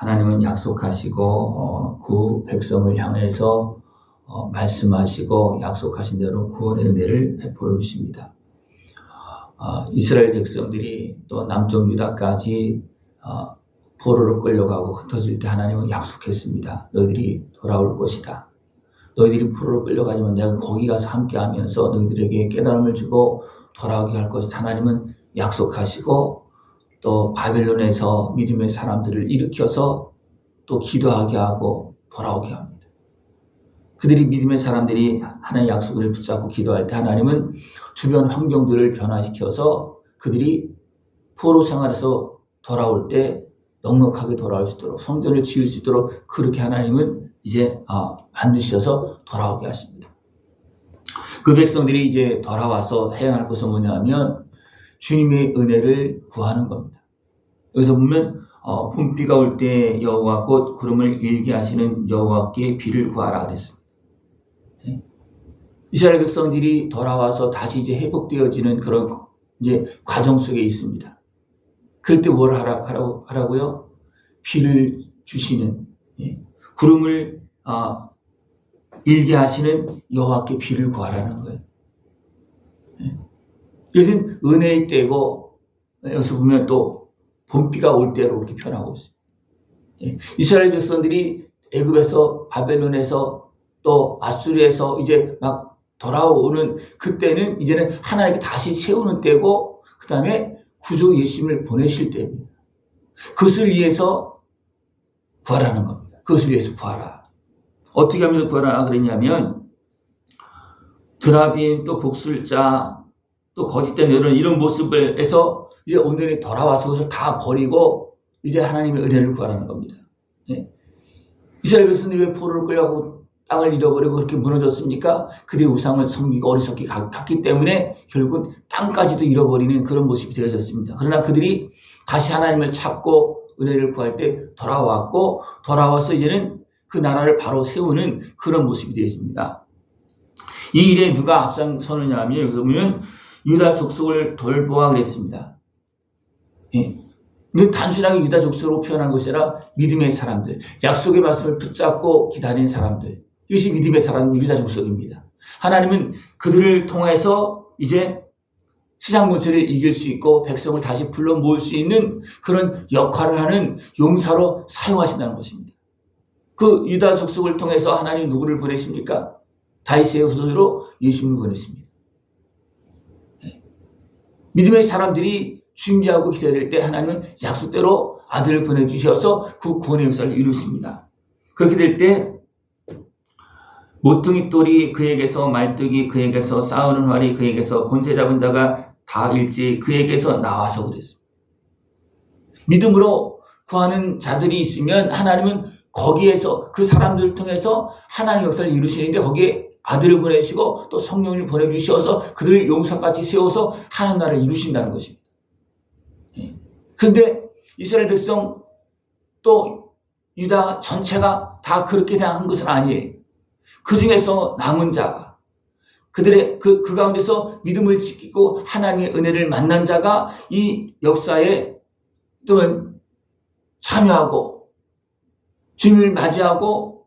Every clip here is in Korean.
하나님은 약속하시고 그 백성을 향해서 말씀하시고 약속하신 대로 구원의 은혜를 베풀어 주십니다. 이스라엘 백성들이 또 남쪽 유다까지 포로로 끌려가고 흩어질 때 하나님은 약속했습니다. 너희들이 돌아올 것이다. 너희들이 포로로 끌려가지만 내가 거기 가서 함께하면서 너희들에게 깨달음을 주고 돌아오게 할 것이다. 하나님은 약속하시고 또 바벨론에서 믿음의 사람들을 일으켜서 또 기도하게 하고 돌아오게 합니다. 그들이 믿음의 사람들이 하나님의 약속을 붙잡고 기도할 때 하나님은 주변 환경들을 변화시켜서 그들이 포로 생활에서 돌아올 때 넉넉하게 돌아올 수 있도록 성전을 지을 수 있도록 그렇게 하나님은 이제 만드셔서 돌아오게 하십니다. 그 백성들이 이제 돌아와서 해야 할 것은 뭐냐면 주님의 은혜를 구하는 겁니다. 여기서 보면 봄비가 올 때 여호와 곧 구름을 일게 하시는 여호와께 비를 구하라 그랬습니다. 이스라엘 백성들이 돌아와서 다시 이제 회복되어지는 그런 이제 과정 속에 있습니다. 그럴 때 뭘 하라고요? 비를 주시는, 구름을 일게 하시는 여호와께 비를 구하라는 거예요. 이것은 은혜의 때고, 여기서 보면 또 봄비가 올 때로 이렇게 표현하고 있습니다. 이스라엘 백성들이 애굽에서 바벨론에서 또 아수르에서 이제 막 돌아오는 그때는 이제는 하나님께 다시 세우는 때고 그 다음에 구주 예수님을 보내실 때입니다. 그것을 위해서 구하라는 겁니다. 그것을 위해서 구하라. 어떻게 하면서 구하라 그랬냐면 드라빔 또 복술자 또 거짓된 이런 모습에서 이제 온전히 돌아와서 그것을 다 버리고 이제 하나님의 은혜를 구하라는 겁니다. 이스라엘 백성들이 왜 포로를 끌려가고 땅을 잃어버리고 그렇게 무너졌습니까? 그들이 우상을 섬기고 어리석게 갔기 때문에 결국 땅까지도 잃어버리는 그런 모습이 되어졌습니다. 그러나 그들이 다시 하나님을 찾고 은혜를 구할 때 돌아왔고 돌아와서 이제는 그 나라를 바로 세우는 그런 모습이 되어집니다. 이 일에 누가 앞장서느냐 하면 여기서 보면 유다 족속을 돌보아 그랬습니다. 단순하게 유다 족속으로 표현한 것이 아니라 믿음의 사람들, 약속의 말씀을 붙잡고 기다린 사람들, 이것이 믿음의 사람 유다 족속입니다. 하나님은 그들을 통해서 이제 수장군세를 이길 수 있고 백성을 다시 불러 모을 수 있는 그런 역할을 하는 용사로 사용하신다는 것입니다. 그 유다 족속을 통해서 하나님 누구를 보내십니까? 다윗의 후손으로 예수님을 보냈습니다. 믿음의 사람들이 준비하고 기다릴 때 하나님은 약속대로 아들을 보내주셔서 그 구원의 역사를 이루십니다. 그렇게 될 때 모퉁이 돌이 그에게서 말뚝이 그에게서 싸우는 활이 그에게서 권세 잡은 자가 다 일제히 그에게서 나와서 그랬습니다. 믿음으로 구하는 자들이 있으면 하나님은 거기에서 그 사람들을 통해서 하나님의 역사를 이루시는데 거기에 아들을 보내시고 또 성령을 보내주셔서 그들을 용사같이 세워서 하나님 나라를 이루신다는 것입니다. 그런데 이스라엘 백성 또 유다 전체가 다 그렇게 한 것은 아니에요. 그 중에서 남은 자가 그들의 그 가운데서 믿음을 지키고 하나님의 은혜를 만난 자가 이 역사에 또는 참여하고 주님을 맞이하고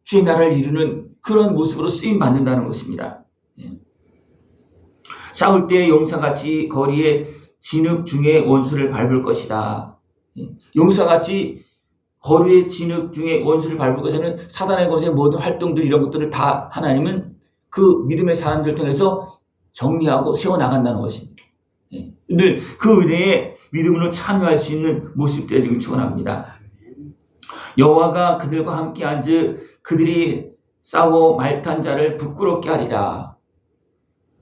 주의 나라를 이루는 그런 모습으로 쓰임 받는다는 것입니다. 싸울 때 용사같이 거리에 진흙 중에 원수를 밟을 것이다. 용사같이 거리의 진흙 중에 원수를 밟을 것에는 사단의 권세 모든 활동들 이런 것들을 다 하나님은 그 믿음의 사람들 통해서 정리하고 세워나간다는 것입니다. 늘 그 은혜에 믿음으로 참여할 수 있는 모습이 되기를 축원합니다. 여호와가 그들과 함께 한즉 그들이 싸워 말탄 자를 부끄럽게 하리라.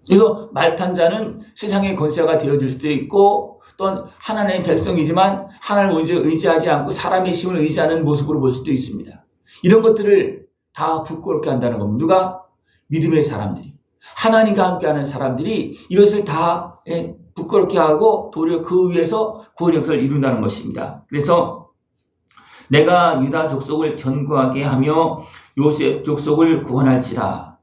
그래서 말탄 자는 세상의 권세가 되어줄 수도 있고 또 하나님의 백성이지만 하나님을 의지하지 않고 사람의 힘을 의지하는 모습으로 볼 수도 있습니다. 이런 것들을 다 부끄럽게 한다는 겁니다. 누가? 믿음의 사람들이. 하나님과 함께하는 사람들이 이것을 다 부끄럽게 하고 도리어 그 위에서 구원의 역사를 이룬다는 것입니다. 그래서 내가 유다 족속을 견고하게 하며 요셉 족속을 구원할지라.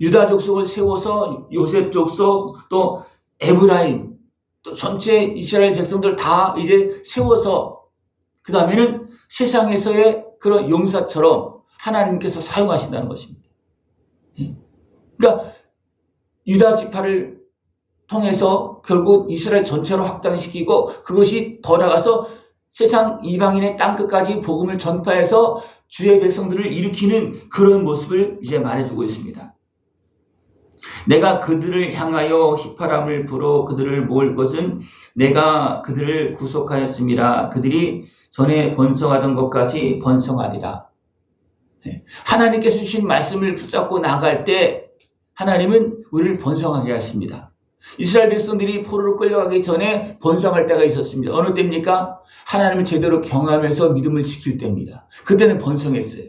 유다 족속을 세워서 요셉 족속 또 에브라임 또 전체 이스라엘 백성들 다 이제 세워서 그 다음에는 세상에서의 그런 용사처럼 하나님께서 사용하신다는 것입니다. 그러니까 유다 지파를 통해서 결국 이스라엘 전체로 확장시키고 그것이 더 나가서 세상 이방인의 땅끝까지 복음을 전파해서 주의 백성들을 일으키는 그런 모습을 이제 말해주고 있습니다. 내가 그들을 향하여 휘파람을 불어 그들을 모을 것은 내가 그들을 구속하였음이라. 그들이 전에 번성하던 것까지 번성하리라. 하나님께서 주신 말씀을 붙잡고 나아갈 때 하나님은 우리를 번성하게 하십니다. 이스라엘 백성들이 포로로 끌려가기 전에 번성할 때가 있었습니다. 어느 때입니까? 하나님을 제대로 경험하면서 믿음을 지킬 때입니다. 그때는 번성했어요.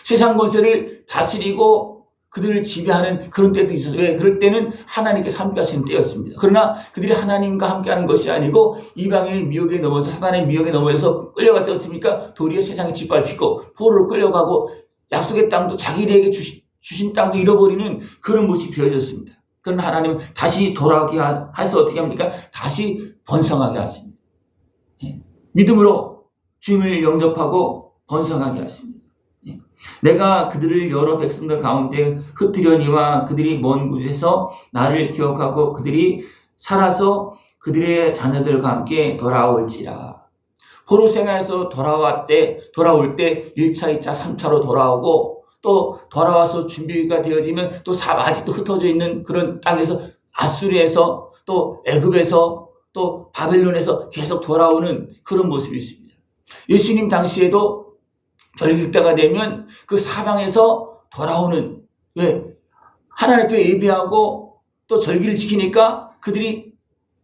세상 권세를 다스리고 그들을 지배하는 그런 때도 있었어요. 왜? 그럴 때는 하나님께서 함께 하시는 때였습니다. 그러나 그들이 하나님과 함께하는 것이 아니고 이방인의 미혹에 넘어서 사단의 미혹에 넘어서 끌려갈 때 어떻습니까? 도리어 세상에 짓밟히고 포로로 끌려가고 약속의 땅도 자기에게 주신 땅도 잃어버리는 그런 모습이 되어졌습니다. 그러나 하나님은 다시 돌아오게 해서 어떻게 합니까? 다시 번성하게 하십니다. 믿음으로 주님을 영접하고 번성하게 하십니다. 내가 그들을 여러 백성들 가운데 흩으려니와 그들이 먼 곳에서 나를 기억하고 그들이 살아서 그들의 자녀들과 함께 돌아올지라. 포로 생활에서 돌아올 때 1차, 2차, 3차로 돌아오고 또 돌아와서 준비가 되어지면 또 아직도 흩어져 있는 그런 땅에서 아수르에서 또 애굽에서 또 바벨론에서 계속 돌아오는 그런 모습이 있습니다. 예수님 당시에도 절길 때가 되면 그 사방에서 돌아오는, 왜? 하나님 앞에 예배하고 또 절기를 지키니까 그들이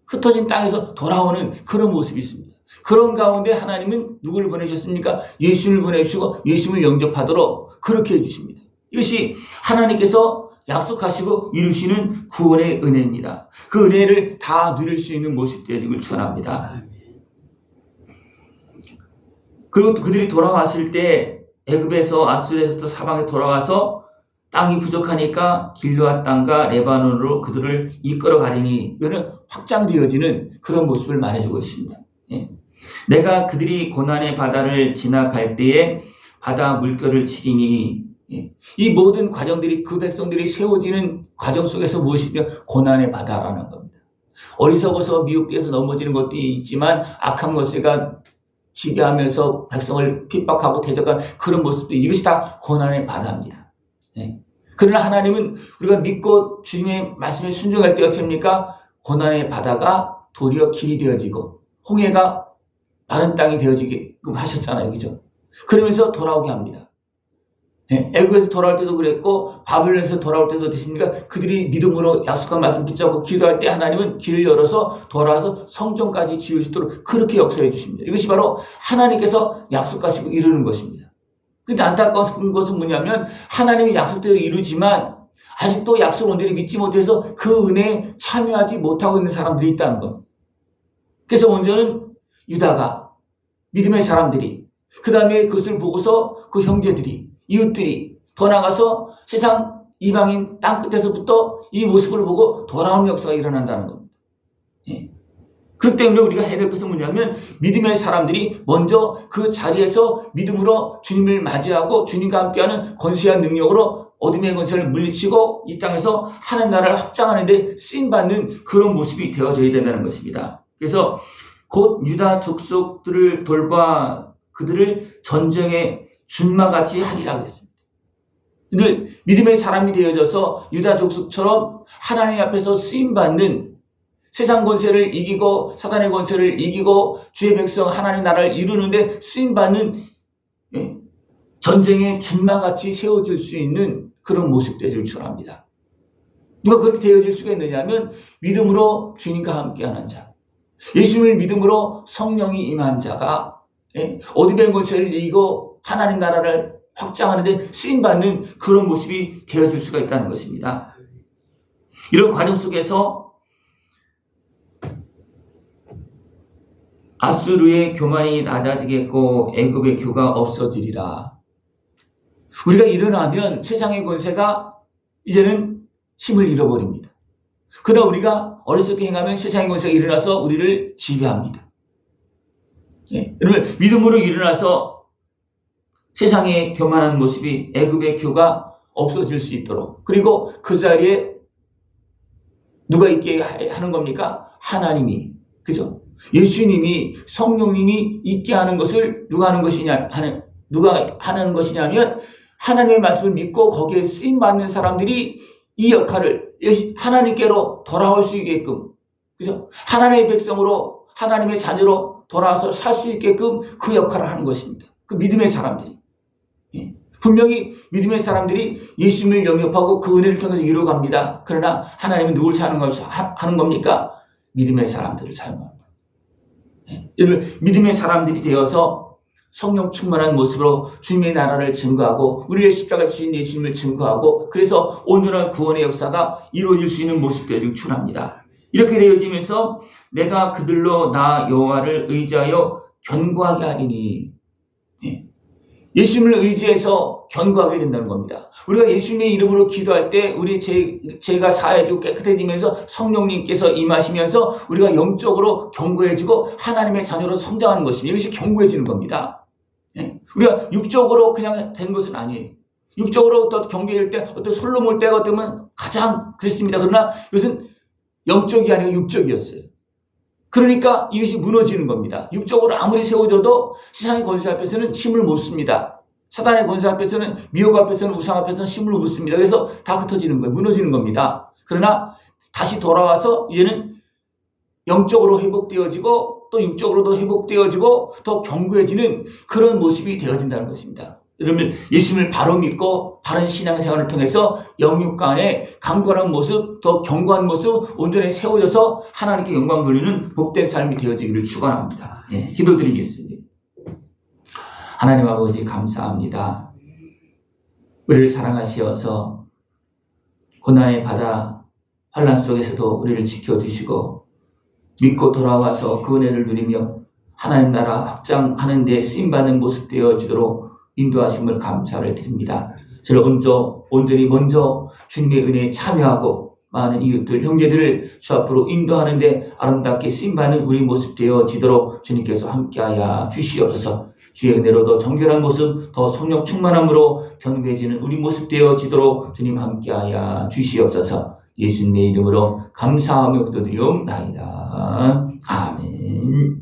흩어진 땅에서 돌아오는 그런 모습이 있습니다. 그런 가운데 하나님은 누구를 보내셨습니까? 예수를 보내주시고 예수를 영접하도록 그렇게 해주십니다. 이것이 하나님께서 약속하시고 이루시는 구원의 은혜입니다. 그 은혜를 다 누릴 수 있는 모습 되어지길 축원합니다. 그리고 또 그들이 돌아왔을 때 애굽에서 아수르에서 또 사방에서 돌아와서 땅이 부족하니까 길르앗 땅과 레바논으로 그들을 이끌어 가리니, 이거는 확장되어지는 그런 모습을 말해주고 있습니다. 내가 그들이 고난의 바다를 지나갈 때에 바다 물결을 치리니, 이 모든 과정들이 그 백성들이 세워지는 과정 속에서 무엇이며 고난의 바다라는 겁니다. 어리석어서 미혹되어서 넘어지는 것도 있지만 악한 것을 지배하면서 백성을 핍박하고 대적하는 그런 모습도, 이것이 다 고난의 바다입니다. 그러나 하나님은 우리가 믿고 주님의 말씀에 순종할 때 어떻게 합니까? 고난의 바다가 도리어 길이 되어지고 홍해가 마른 땅이 되어지게끔 하셨잖아요. 그죠? 그러면서 돌아오게 합니다. 애굽에서 돌아올 때도 그랬고 바벨론에서 돌아올 때도 어떻습니까? 그들이 믿음으로 약속한 말씀 붙잡고 기도할 때 하나님은 길을 열어서 돌아와서 성전까지 지을 수 있도록 그렇게 역사해 주십니다. 이것이 바로 하나님께서 약속하시고 이루는 것입니다. 근데 안타까운 것은 뭐냐면 하나님이 약속대로 이루지만 아직도 약속 온전히 믿지 못해서 그 은혜에 참여하지 못하고 있는 사람들이 있다는 겁니다. 그래서 먼저는 유다가, 믿음의 사람들이, 그 다음에 그것을 보고서 그 형제들이, 이웃들이 더 나가서 세상 이방인 땅끝에서부터 이 모습을 보고 돌아오는 역사가 일어난다는 겁니다. 그렇기 때문에 우리가 해야 될 것은 뭐냐면 믿음의 사람들이 먼저 그 자리에서 믿음으로 주님을 맞이하고 주님과 함께하는 권세한 능력으로 어둠의 권세를 물리치고 이 땅에서 하나님 나라를 확장하는 데 쓰임받는 그런 모습이 되어져야 된다는 것입니다. 그래서 곧 유다 족속들을 돌봐 그들을 전쟁의 준마같이 하리라 그랬습니다. 늘 믿음의 사람이 되어져서 유다 족속처럼 하나님 앞에서 쓰임받는, 세상 권세를 이기고 사단의 권세를 이기고 주의 백성 하나님 나라를 이루는데 쓰임받는 전쟁의 준마같이 세워질 수 있는 그런 모습 되어질 줄 압니다. 누가 그렇게 되어질 수가 있느냐면 믿음으로 주님과 함께하는 자, 예수님을 믿음으로 성령이 임한 자가 어둠의 권세를 이기고 하나님 나라를 확장하는데 쓰임받는 그런 모습이 되어질 수가 있다는 것입니다. 이런 과정 속에서 아수르의 교만이 낮아지겠고 애굽의 교가 없어지리라. 우리가 일어나면 세상의 권세가 이제는 힘을 잃어버립니다. 그러나 우리가 어리석게 행하면 세상의 권세가 일어나서 우리를 지배합니다. 여러분, 믿음으로 일어나서 세상의 교만한 모습이, 애굽의 교가 없어질 수 있도록, 그리고 그 자리에 누가 있게 하는 겁니까? 하나님이, 그죠? 예수님이, 성령님이 있게 하는 것을 누가 하는 것이냐면 하나님의 말씀을 믿고 거기에 쓰임 받는 사람들이 이 역할을 하나님께로 돌아올 수 있게끔, 그죠? 하나님의 백성으로, 하나님의 자녀로 돌아와서 살 수 있게끔 그 역할을 하는 것입니다. 그 믿음의 사람들이. 분명히 믿음의 사람들이 예수님을 영접하고 그 은혜를 통해서 이루어갑니다. 그러나 하나님은 누굴 하는 겁니까? 믿음의 사람들을 사용합니다. 여러분, 믿음의 사람들이 되어서 성령 충만한 모습으로 주님의 나라를 증거하고 우리의 십자가 주신 예수님을 증거하고, 그래서 온전한 구원의 역사가 이루어질 수 있는 모습들이 출합니다. 이렇게 되어지면서 내가 그들로 나 여호와를 의지하여 견고하게 하리니, 예수님을 의지해서 견고하게 된다는 겁니다. 우리가 예수님의 이름으로 기도할 때 우리 죄가 사해지고 깨끗해지면서 성령님께서 임하시면서 우리가 영적으로 견고해지고 하나님의 자녀로 성장하는 것입니다. 이것이 견고해지는 겁니다. 우리가 육적으로 그냥 된 것은 아니에요. 육적으로 또 견고해질 때 어떤 솔로몬 때가 어쩌면 가장 그랬습니다. 그러나 이것은 영적이 아니고 육적이었어요. 그러니까 이것이 무너지는 겁니다. 육적으로 아무리 세워져도 세상의 권세 앞에서는 힘을 못 씁니다. 사단의 권세 앞에서는, 미혹 앞에서는, 우상 앞에서는 힘을 못 씁니다. 그래서 다 흩어지는 거예요. 무너지는 겁니다. 그러나 다시 돌아와서 이제는 영적으로 회복되어지고 또 육적으로도 회복되어지고 더 견고해지는 그런 모습이 되어진다는 것입니다. 여러분, 예수님을 바로 믿고 바른 신앙생활을 통해서 영육 간의 강건한 모습, 더 견고한 모습, 온전히 세워져서 하나님께 영광 돌리는 복된 삶이 되어지기를 축원합니다. 기도드리겠습니다. 하나님 아버지, 감사합니다. 우리를 사랑하시어서 고난의 바다 환난 속에서도 우리를 지켜주시고 믿고 돌아와서 그 은혜를 누리며 하나님 나라 확장하는 데 쓰임받는 모습 되어지도록 인도하심을 감사를 드립니다. 저를 온전히 먼저 주님의 은혜에 참여하고 많은 이웃들, 형제들을 주 앞으로 인도하는데 아름답게 쓰임받는 우리 모습 되어지도록 주님께서 함께하여 주시옵소서. 주의 은혜로도 정결한 모습, 더 성령 충만함으로 견고해지는 우리 모습 되어지도록 주님 함께하여 주시옵소서. 예수님의 이름으로 감사하며 기도드리옵나이다. 아멘.